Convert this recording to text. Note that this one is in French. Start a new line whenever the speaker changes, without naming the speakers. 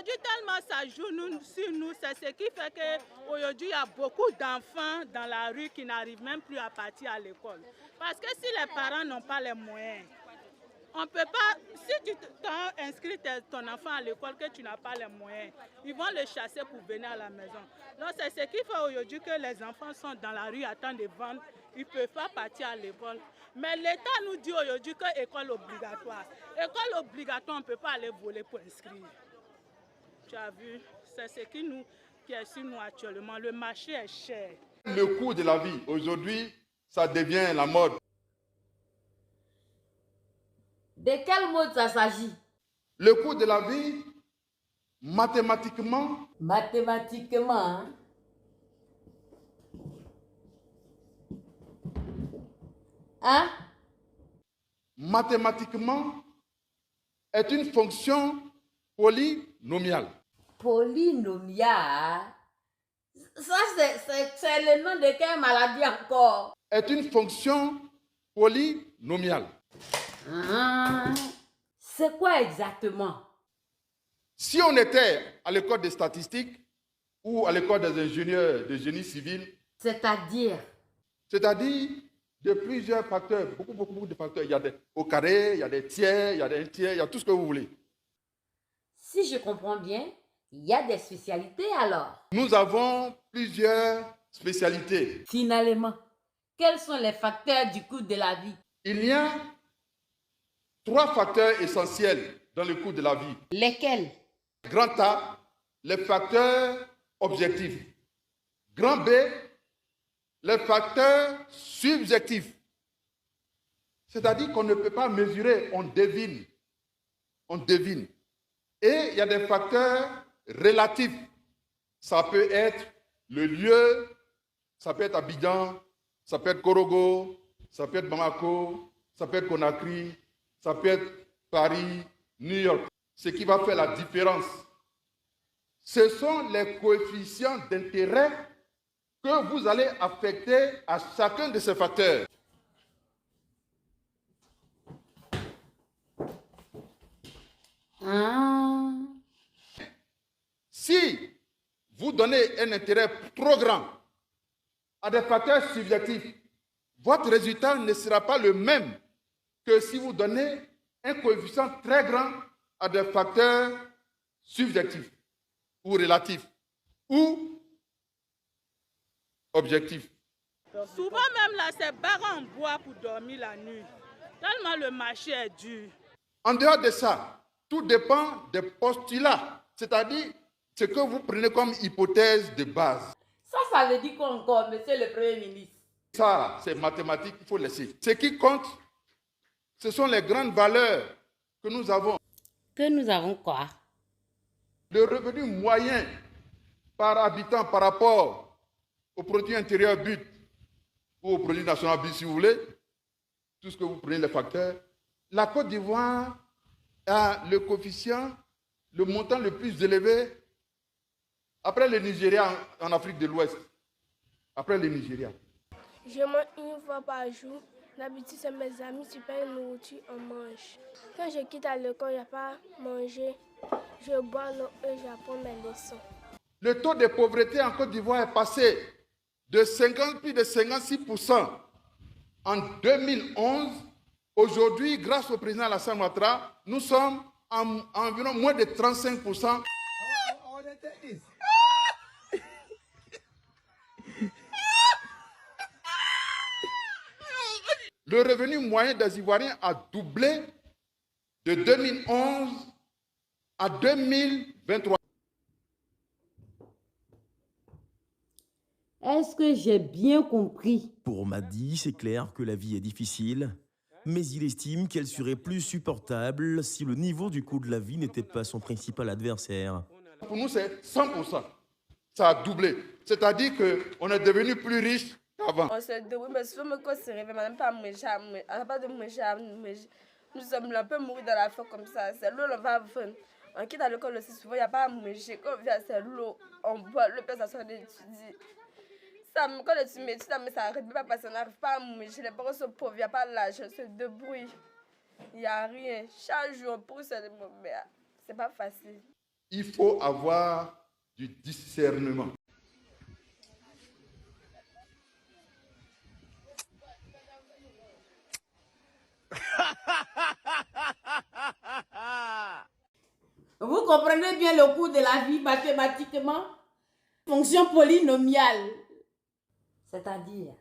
Aujourd'hui, tellement ça joue sur nous, c'est ce qui fait qu'aujourd'hui, il y a beaucoup d'enfants dans la rue qui n'arrivent même plus à partir à l'école. Parce que si les parents n'ont pas les moyens, on ne peut pas, si tu t'as inscrit ton enfant à l'école que tu n'as pas les moyens, ils vont le chasser pour venir à la maison. Donc c'est ce qui fait aujourd'hui que les enfants sont dans la rue, attendent de vendre, ils ne peuvent pas partir à l'école. Mais l'État nous dit aujourd'hui que école obligatoire. École obligatoire, on ne peut pas aller voler pour inscrire. Tu as vu, c'est ce qui est sur nous actuellement. Le marché est cher.
Le coût de la vie, aujourd'hui, ça devient la mode.
De quel mode ça s'agit?
Le coût de la vie, mathématiquement.
Mathématiquement, hein? Hein?
Mathématiquement, est une fonction polynomiale.
Polynomial? Ça, c'est le nom de quelle maladie encore?
Est une fonction polynomiale.
Ah, c'est quoi exactement?
Si on était à l'école des statistiques ou à l'école des ingénieurs de génie civil,
C'est-à-dire
de plusieurs facteurs, beaucoup de facteurs. Il y a des au carré, il y a des tiers, il y a des tiers, il y a tout ce que vous voulez.
si je comprends bien, il y a des spécialités alors.
Nous avons plusieurs spécialités.
Finalement, quels sont les facteurs du coût de la vie?
Il y a 3 facteurs essentiels dans le coût de la vie.
Lesquels?
Grand A, les facteurs objectifs. Grand B, les facteurs subjectifs. C'est-à-dire qu'on ne peut pas mesurer, on devine. On devine. Et il y a des facteurs relatifs. Ça peut être le lieu, ça peut être Abidjan, ça peut être Korogo, ça peut être Bamako, ça peut être Conakry, ça peut être Paris, New York. Ce qui va faire la différence, ce sont les coefficients d'intérêt que vous allez affecter à chacun de ces facteurs.
Ah.
Si vous donnez un intérêt trop grand à des facteurs subjectifs, votre résultat ne sera pas le même que si vous donnez un coefficient très grand à des facteurs subjectifs ou relatifs ou objectifs.
Souvent même là, c'est barre en bois pour dormir la nuit. Tellement le marché est dur.
En dehors de ça, tout dépend des postulats, c'est-à-dire ce que vous prenez comme hypothèse de base.
Ça veut dire quoi encore, monsieur le Premier ministre?
Ça, c'est mathématique, il faut laisser. Ce qui compte, ce sont les grandes valeurs que nous avons.
Que nous avons quoi?
Le revenu moyen par habitant par rapport au produit intérieur brut ou au produit national brut, si vous voulez, tout ce que vous prenez, les facteurs. La Côte d'Ivoire a le coefficient, le montant le plus élevé après le Nigeria en Afrique de l'Ouest. Après le Nigeria.
Je mange une fois par jour. D'habitude, c'est mes amis qui payent la nourriture, on mange. Quand je quitte à l'école, il n'y a pas à manger. Je bois l'eau et j'apprends mes leçons.
Le taux de pauvreté en Côte d'Ivoire est passé de plus de 56% en 2011. Aujourd'hui, grâce au président Alassane Ouattara, nous sommes à environ moins de 35%. Le revenu moyen des Ivoiriens a doublé de 2011 à 2023.
Est-ce que j'ai bien compris?
Pour Madi, c'est clair que la vie est difficile, mais il estime qu'elle serait plus supportable si le niveau du coût de la vie n'était pas son principal adversaire.
Pour nous, c'est 100%. Ça a doublé. C'est-à-dire qu'on est devenu plus riche qu'avant.
On se débrouille, mais souvent, quand on se réveille, on n'a pas de manger. Nous sommes là, on peut mourir dans la faim comme ça. C'est l'eau, on va vendre. On quitte à l'école aussi, souvent, il n'y a pas à manger. Quand on vient, c'est l'eau, on boit, le père s'assoit d'étudier. Quand tu m'étudies, mais ça n'arrête pas parce qu'on n'arrive pas à manger. Les parents sont pauvres, il n'y a pas l'argent, on se débrouille. Il n'y a rien. Chaque jour, on pousse, mais c'est pas facile.
il faut avoir du discernement.
Vous comprenez bien le cours de la vie mathématiquement? Fonction polynomiale. C'est-à-dire